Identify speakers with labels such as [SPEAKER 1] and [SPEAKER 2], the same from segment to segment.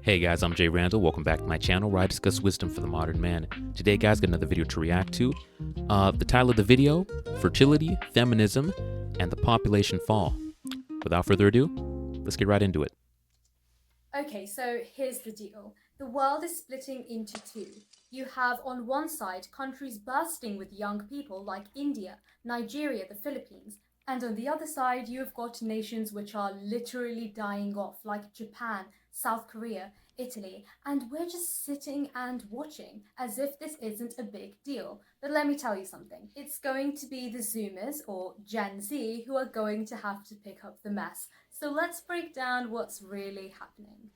[SPEAKER 1] Hey guys, I'm Jay Randall. Welcome back to my channel where I discuss wisdom for the modern man. Today, guys, got another video to react to. The title of the video: Fertility, Feminism, and the Population Fall. Without further ado, let's get right into it.
[SPEAKER 2] Okay, so here's the deal. The world is splitting into two. You have on one side countries bursting with young people like India, Nigeria, the Philippines, and on the other side you have got nations which are literally dying off like Japan, South Korea, Italy, and we're just sitting and watching as if this isn't a big deal. But let me tell you something. It's going to be the Zoomers or Gen Z who are going to have to pick up the mess. So let's break down what's really happening.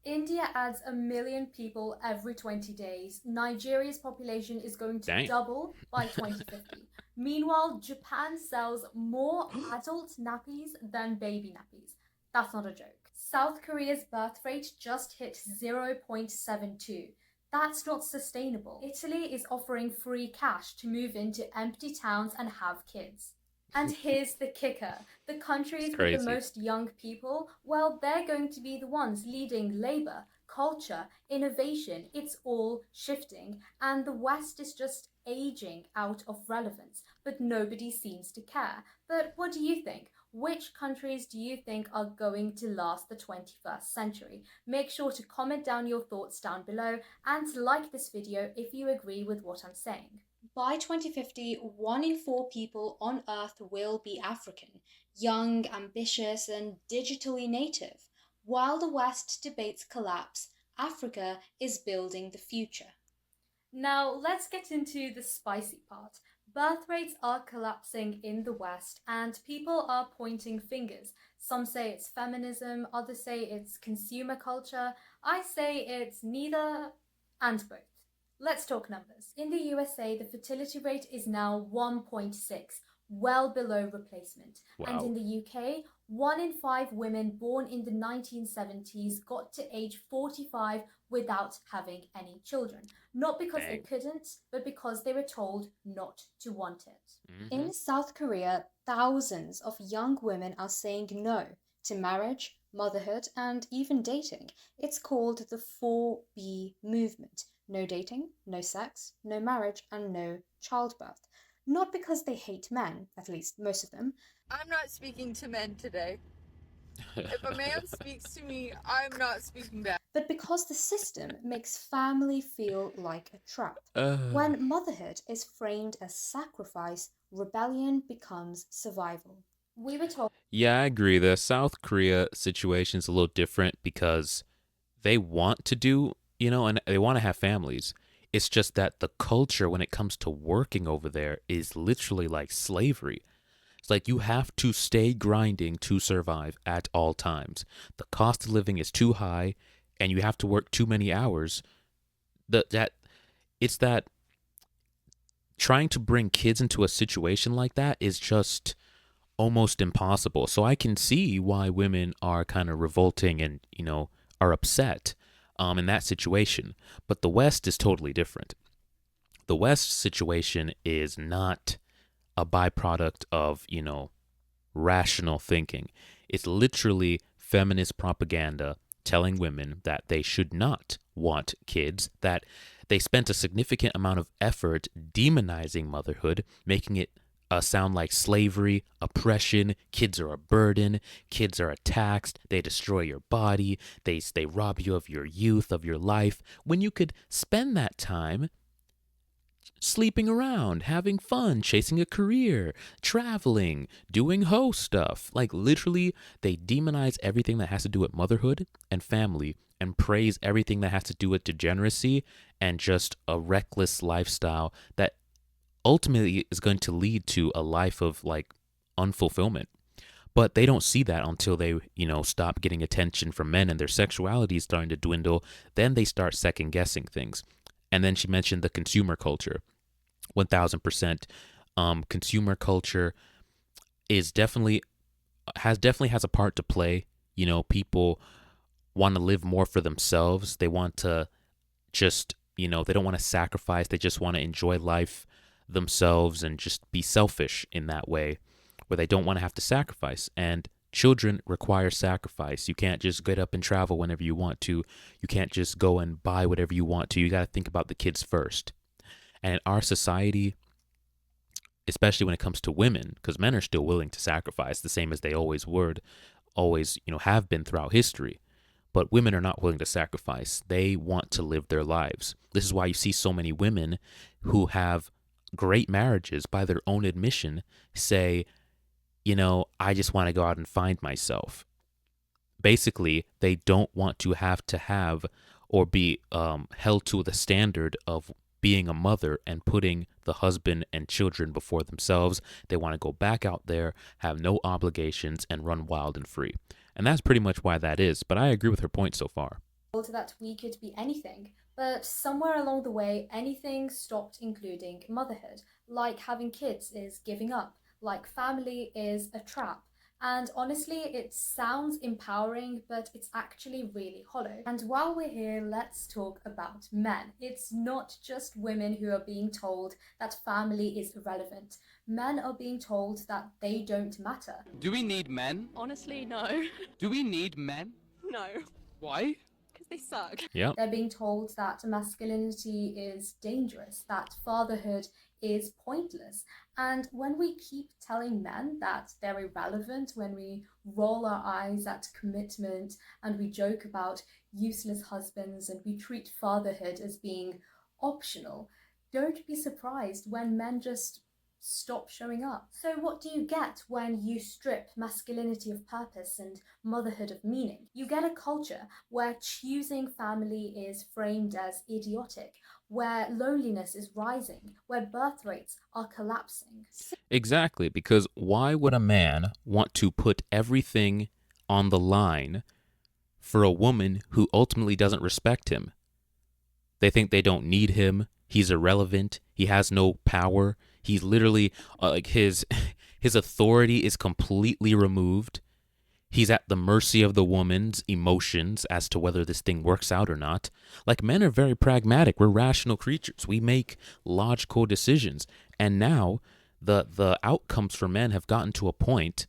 [SPEAKER 2] India adds 1 million people every 20 days. Nigeria's population is going to
[SPEAKER 1] Damn.
[SPEAKER 2] double by 2050. Meanwhile, Japan sells more adult nappies than baby nappies. That's not a joke. South Korea's birth rate just hit 0.72. That's not sustainable. Italy is offering free cash to move into empty towns and have kids. And here's the kicker: the
[SPEAKER 1] It's
[SPEAKER 2] countries with the
[SPEAKER 1] crazy.
[SPEAKER 2] most young people, well, they're going to be the ones leading labor, culture, innovation. It's all shifting, and the West is just aging out of relevance, but nobody seems to care. But what do you think? Which countries do you think are going to last the 21st century? Make sure to comment down your thoughts down below and like this video if you agree with what I'm saying. By 2050, 1 in 4 people on Earth will be African, young, ambitious, and digitally native. While the West debates collapse, Africa is building the future. Now, let's get into the spicy part. Birth rates are collapsing in the West, and people are pointing fingers. Some say it's feminism, others say it's consumer culture. I say it's neither and both. Let's talk numbers. In the USA, the fertility rate is now 1.6, well below replacement. And
[SPEAKER 1] Wow.
[SPEAKER 2] in the UK, 1 in 5 women born in the 1970s got to age 45 without having any children. Not because they
[SPEAKER 1] Dang.
[SPEAKER 2] couldn't, but because they were told not to want it.
[SPEAKER 1] Mm-hmm.
[SPEAKER 2] In South Korea, thousands of young women are saying no to marriage, motherhood, and even dating. It's called the 4B movement: no dating, no sex, no marriage, and no childbirth. Not because they hate men, at least most of them.
[SPEAKER 3] I'm not speaking to men today. If a man speaks to me, I'm not speaking back.
[SPEAKER 2] But because the system makes family feel like a trap.
[SPEAKER 1] uh,
[SPEAKER 2] When motherhood is framed as sacrifice, rebellion becomes survival. We were told.
[SPEAKER 1] yeah, I agree. The South Korea situation is a little different because they want to do, and they want to have families. It's just that the culture when it comes to working over there is literally like slavery. It's like you have to stay grinding to survive at all times. The cost of living is too high and you have to work too many hours. That it's that trying to bring kids into a situation like that is just almost impossible. So I can see why women are kind of revolting and, are upset in that situation. But the West is totally different. The West situation is not a byproduct of, rational thinking. It's literally feminist propaganda telling women that they should not want kids, that they spent a significant amount of effort demonizing motherhood, making it sound like slavery, oppression. Kids are a burden. Kids are a tax. They destroy your body. They rob you of your youth, of your life. When you could spend that time sleeping around, having fun, chasing a career, traveling, doing host stuff. Like literally, they demonize everything that has to do with motherhood and family and praise everything that has to do with degeneracy and just a reckless lifestyle that ultimately is going to lead to a life of like unfulfillment. But they don't see that until they, stop getting attention from men and their sexuality is starting to dwindle. Then they start second guessing things. And then she mentioned the consumer culture. 1000%. Consumer culture is definitely has a part to play. People want to live more for themselves. They want to just, they don't want to sacrifice. They just want to enjoy life themselves and just be selfish in that way, where they don't want to have to sacrifice. And children require sacrifice. You can't just get up and travel whenever you want to. You can't just go and buy whatever you want to. You got to think about the kids first. And in our society, especially when it comes to women, because men are still willing to sacrifice the same as they always have been throughout history. But women are not willing to sacrifice. They want to live their lives. This is why you see so many women who have great marriages, by their own admission, say, I just want to go out and find myself. Basically, they don't want to have or be held to the standard of being a mother and putting the husband and children before themselves. They want to go back out there, have no obligations, and run wild and free. And that's pretty much why that is. But I agree with her point so far.
[SPEAKER 2] That we could be anything, but somewhere along the way, anything stopped including motherhood. Like having kids is giving up, like family is a trap. And honestly, it sounds empowering, but it's actually really hollow. And while we're here, let's talk about men. It's not just women who are being told that family is irrelevant. Men are being told that they don't matter.
[SPEAKER 4] Do we need men?
[SPEAKER 3] Honestly, no.
[SPEAKER 4] Do we need men?
[SPEAKER 3] No.
[SPEAKER 4] Why?
[SPEAKER 3] Because they suck.
[SPEAKER 1] Yeah.
[SPEAKER 2] They're being told that masculinity is dangerous, that fatherhood is pointless. And when we keep telling men that they're irrelevant, when we roll our eyes at commitment and we joke about useless husbands and we treat fatherhood as being optional, don't be surprised when men just stop showing up. So what do you get when you strip masculinity of purpose and motherhood of meaning? You get a culture where choosing family is framed as idiotic, where loneliness is rising, where birth rates are collapsing.
[SPEAKER 1] Exactly, because why would a man want to put everything on the line for a woman who ultimately doesn't respect him? They think they don't need him. He's irrelevant. He has no power. He's literally his authority is completely removed. He's at the mercy of the woman's emotions as to whether this thing works out or not. Like, men are very pragmatic. We're rational creatures. We make logical decisions. And now the outcomes for men have gotten to a point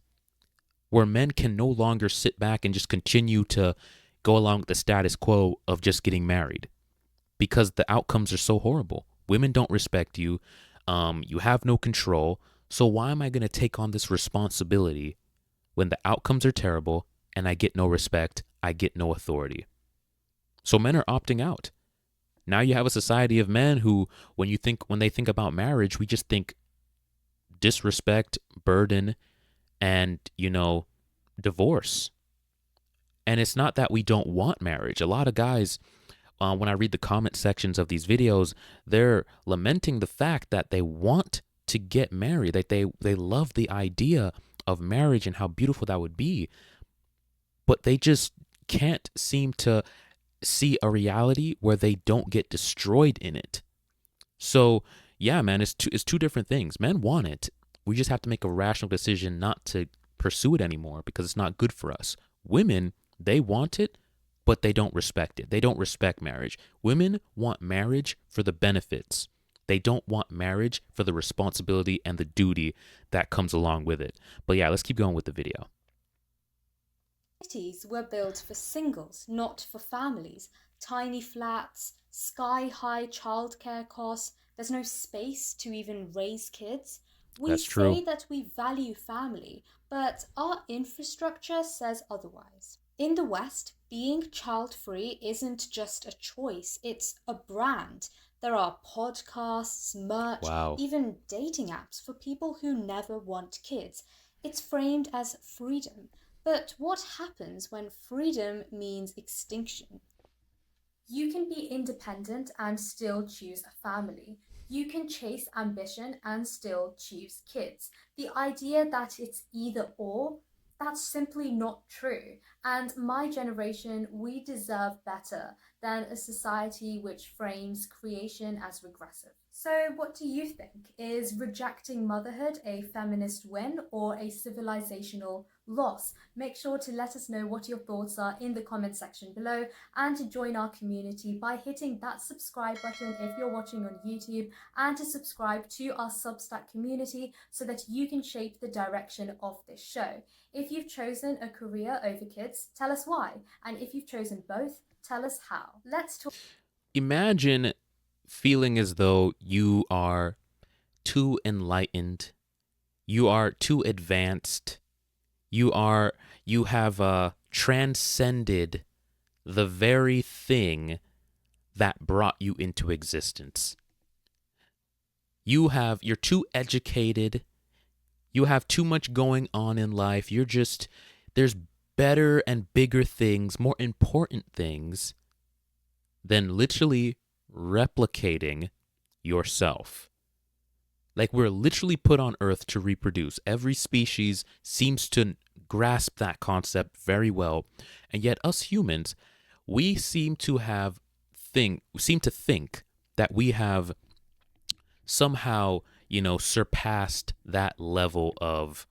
[SPEAKER 1] where men can no longer sit back and just continue to go along with the status quo of just getting married, because the outcomes are so horrible. Women don't respect you. You have no control. So why am I going to take on this responsibility when the outcomes are terrible and I get no respect, I get no authority? So men are opting out. Now you have a society of men who, when they think about marriage, we just think disrespect, burden, and, divorce. And it's not that we don't want marriage. A lot of guys, when I read the comment sections of these videos, they're lamenting the fact that they want to get married, that they love the idea of marriage and how beautiful that would be, but they just can't seem to see a reality where they don't get destroyed in it. So yeah, man, it's two different things. Men want it. We just have to make a rational decision not to pursue it anymore because it's not good for us. Women, they want it, but they don't respect it. They don't respect marriage. Women want marriage for the benefits. They don't want marriage for the responsibility and the duty that comes along with it. But yeah, let's keep going with the video.
[SPEAKER 2] Cities were built for singles, not for families. Tiny flats, sky-high childcare costs. There's no space to even raise kids. We
[SPEAKER 1] That's true.
[SPEAKER 2] say that we value family, but our infrastructure says otherwise. In the West, being child-free isn't just a choice, it's a brand. There are podcasts, merch,
[SPEAKER 1] Wow.
[SPEAKER 2] even dating apps for people who never want kids. It's framed as freedom. But what happens when freedom means extinction? You can be independent and still choose a family. You can chase ambition and still choose kids. The idea that it's either or, that's simply not true. And my generation, we deserve better than a society which frames creation as regressive. So, what do you think? Is rejecting motherhood a feminist win or a civilizational loss? Make sure to let us know what your thoughts are in the comment section below and to join our community by hitting that subscribe button if you're watching on YouTube and to subscribe to our Substack community so that you can shape the direction of this show. If you've chosen a career over kids, tell us why. And if you've chosen both, tell us how. Let's talk.
[SPEAKER 1] Imagine feeling as though you are too enlightened, you are too advanced, you have transcended the very thing that brought you into existence. You're too educated, you have too much going on in life, there's better and bigger things, more important things than literally replicating yourself. Like, we're literally put on Earth to reproduce. Every species seems to grasp that concept very well, and yet us humans, we seem to think that we have somehow, surpassed that level of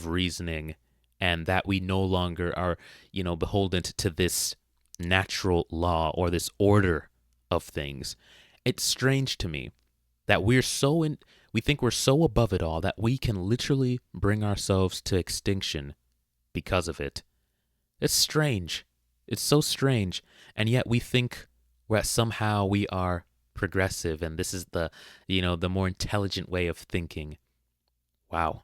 [SPEAKER 1] reasoning, and that we no longer are, beholden to this natural law or this order of things. It's strange to me that we think we're so above it all that we can literally bring ourselves to extinction because of it. It's strange. It's so strange. And yet we think that somehow we are progressive and this is the more intelligent way of thinking. Wow.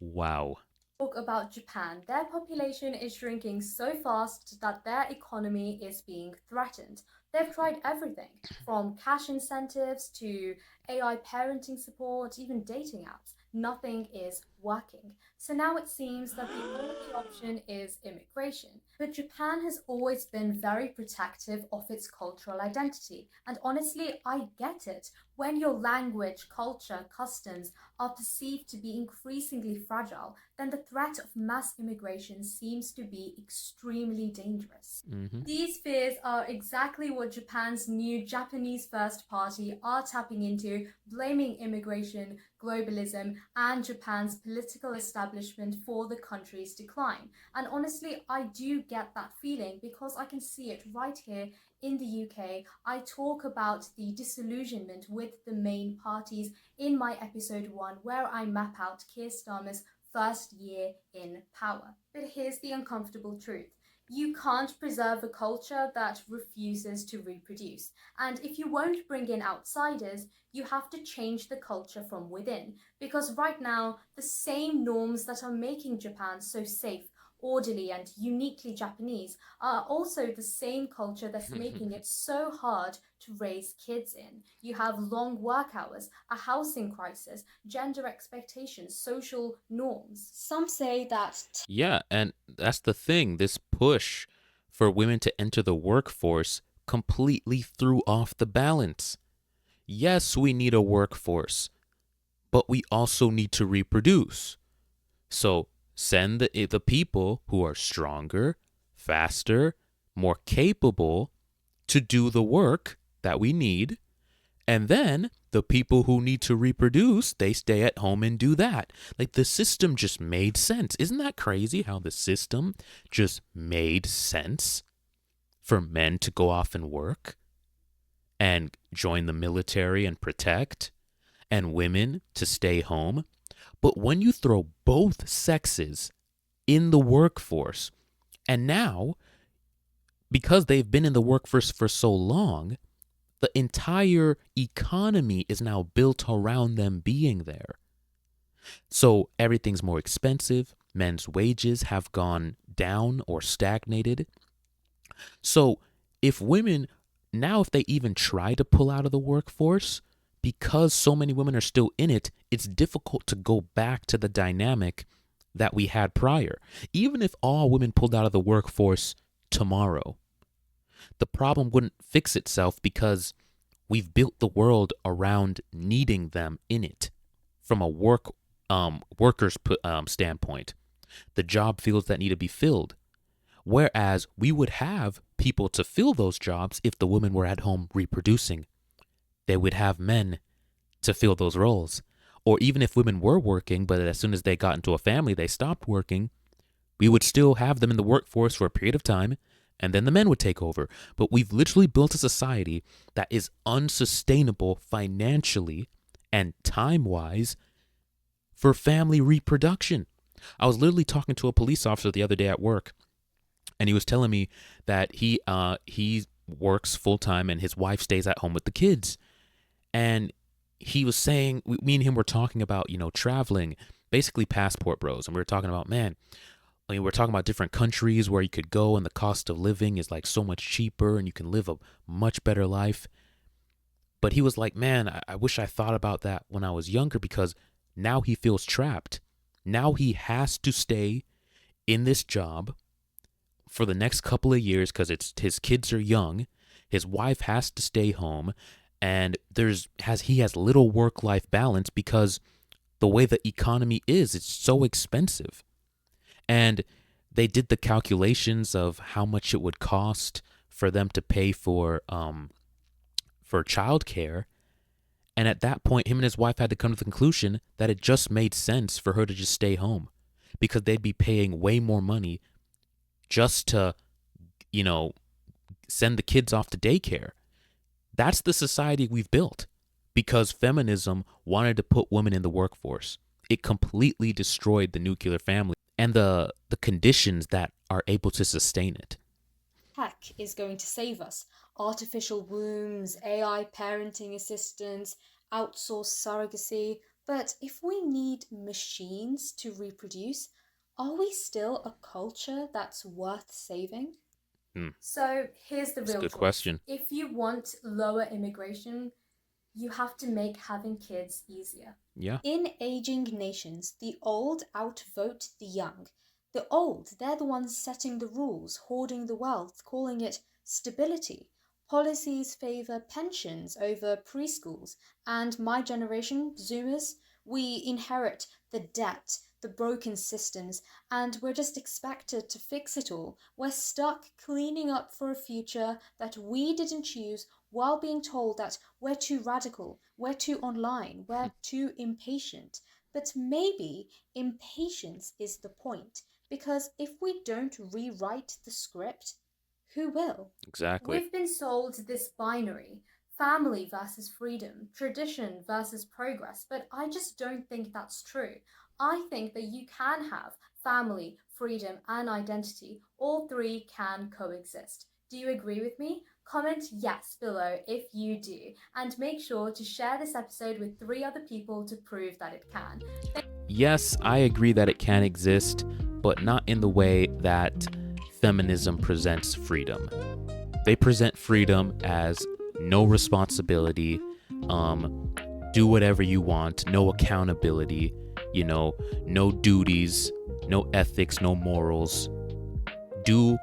[SPEAKER 1] Wow.
[SPEAKER 2] Talk about Japan. Their population is shrinking so fast that their economy is being threatened. They've tried everything from cash incentives to AI parenting support, even dating apps. Nothing is working. So now it seems that the only option is immigration. But Japan has always been very protective of its cultural identity. And honestly, I get it. When your language, culture, customs are perceived to be increasingly fragile, then the threat of mass immigration seems to be extremely dangerous.
[SPEAKER 1] Mm-hmm.
[SPEAKER 2] These fears are exactly what Japan's new Japanese First Party are tapping into, blaming immigration, globalism, and Japan's political establishment for the country's decline. And honestly, I do get that feeling because I can see it right here in the UK. I talk about the disillusionment with the main parties in my episode 1, where I map out Keir Starmer's first year in power. But here's the uncomfortable truth. You can't preserve a culture that refuses to reproduce. And if you won't bring in outsiders, you have to change the culture from within. Because right now, the same norms that are making Japan so safe, orderly, and uniquely Japanese are also the same culture that's making it so hard to raise kids in. You have long work hours, a housing crisis, gender expectations, social norms. Some say that.
[SPEAKER 1] Yeah, and that's the thing. This push for women to enter the workforce completely threw off the balance. Yes, we need a workforce, but we also need to reproduce. So send the people who are stronger, faster, more capable to do the work that we need. And then the people who need to reproduce, they stay at home and do that. Like, the system just made sense. Isn't that crazy how the system just made sense for men to go off and work and join the military and protect, and women to stay home? But when you throw both sexes in the workforce, and now, because they've been in the workforce for so long, the entire economy is now built around them being there. So everything's more expensive. Men's wages have gone down or stagnated. So if they even try to pull out of the workforce, because so many women are still in it, it's difficult to go back to the dynamic that we had prior. Even if all women pulled out of the workforce tomorrow, the problem wouldn't fix itself because we've built the world around needing them in it. From a worker's standpoint, the job fields that need to be filled. Whereas we would have people to fill those jobs if the women were at home reproducing. they would have men to fill those roles. Or even if women were working, but as soon as they got into a family, they stopped working, we would still have them in the workforce for a period of time, and then the men would take over. But we've literally built a society that is unsustainable financially and time-wise for family reproduction. I was literally talking to a police officer the other day at work, and he was telling me that he works full-time and his wife stays at home with the kids. And he was saying, me and him were talking about, traveling, basically passport bros. And we were talking about, we're talking about different countries where you could go and the cost of living is like so much cheaper and you can live a much better life. But he was like, man, I wish I thought about that when I was younger, because now he feels trapped. Now he has to stay in this job for the next couple of years because his kids are young. His wife has to stay home, and he has little work-life balance because the way the economy is, it's so expensive. And they did the calculations of how much it would cost for them to pay for childcare. And at that point, him and his wife had to come to the conclusion that it just made sense for her to just stay home, because they'd be paying way more money just to, send the kids off to daycare. That's the society we've built because feminism wanted to put women in the workforce. It completely destroyed the nuclear family and the conditions that are able to sustain it.
[SPEAKER 2] Tech is going to save us. Artificial wombs, AI parenting assistants, outsourced surrogacy. But if we need machines to reproduce, are we still a culture that's worth saving? So here's the
[SPEAKER 1] That's
[SPEAKER 2] real
[SPEAKER 1] a good
[SPEAKER 2] choice.
[SPEAKER 1] question.
[SPEAKER 2] If you want lower immigration, you have to make having kids easier.
[SPEAKER 1] Yeah.
[SPEAKER 2] In aging nations, the old outvote the young. The old, they're the ones setting the rules, hoarding the wealth, calling it stability. Policies favor pensions over preschools. And my generation, Zoomers, we inherit the debt, the broken systems, and we're just expected to fix it all. We're stuck cleaning up for a future that we didn't choose while being told that we're too radical, we're too online, we're too impatient. But maybe impatience is the point, because if we don't rewrite the script, who will?
[SPEAKER 1] Exactly.
[SPEAKER 2] We've been sold this binary, family versus freedom, tradition versus progress, but I just don't think that's true. I think that you can have family, freedom, and identity. All three can coexist. Do you agree with me? Comment yes below if you do, and make sure to share this episode with 3 other people to prove that it can.
[SPEAKER 1] Yes, I agree that it can exist, but not in the way that feminism presents freedom. They present freedom as no responsibility, do whatever you want, no accountability, no duties, no ethics, no morals. Do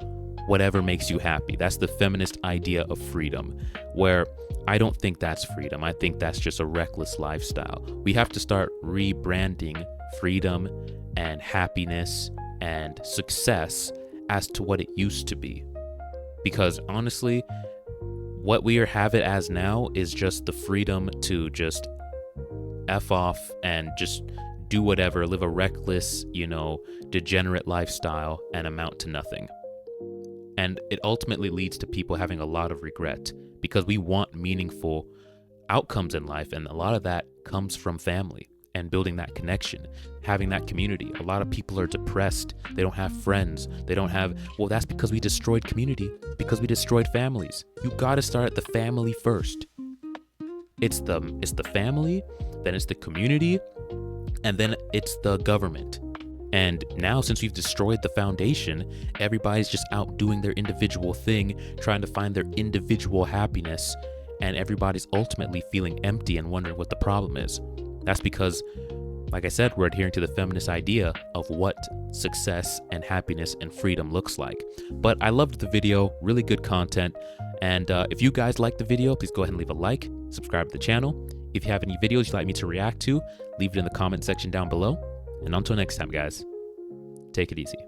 [SPEAKER 1] whatever makes you happy. That's the feminist idea of freedom, where I don't think that's freedom. I think that's just a reckless lifestyle. We have to start rebranding freedom and happiness and success as to what it used to be. Because honestly, what we have it as now is just the freedom to just F off and just do whatever, live a reckless, degenerate lifestyle and amount to nothing. And it ultimately leads to people having a lot of regret because we want meaningful outcomes in life. And a lot of that comes from family and building that connection, having that community. A lot of people are depressed. They don't have friends. That's because we destroyed community, because we destroyed families. You got to start at the family first. It's the family, then it's the community, and then it's the government. And now, since we've destroyed the foundation, everybody's just out doing their individual thing, trying to find their individual happiness, and everybody's ultimately feeling empty and wondering what the problem is. That's because, like I said, we're adhering to the feminist idea of what success and happiness and freedom looks like. But I loved the video, really good content. And if you guys liked the video, please go ahead and leave a like, subscribe to the channel. If you have any videos you'd like me to react to, leave it in the comment section down below. And until next time, guys, take it easy.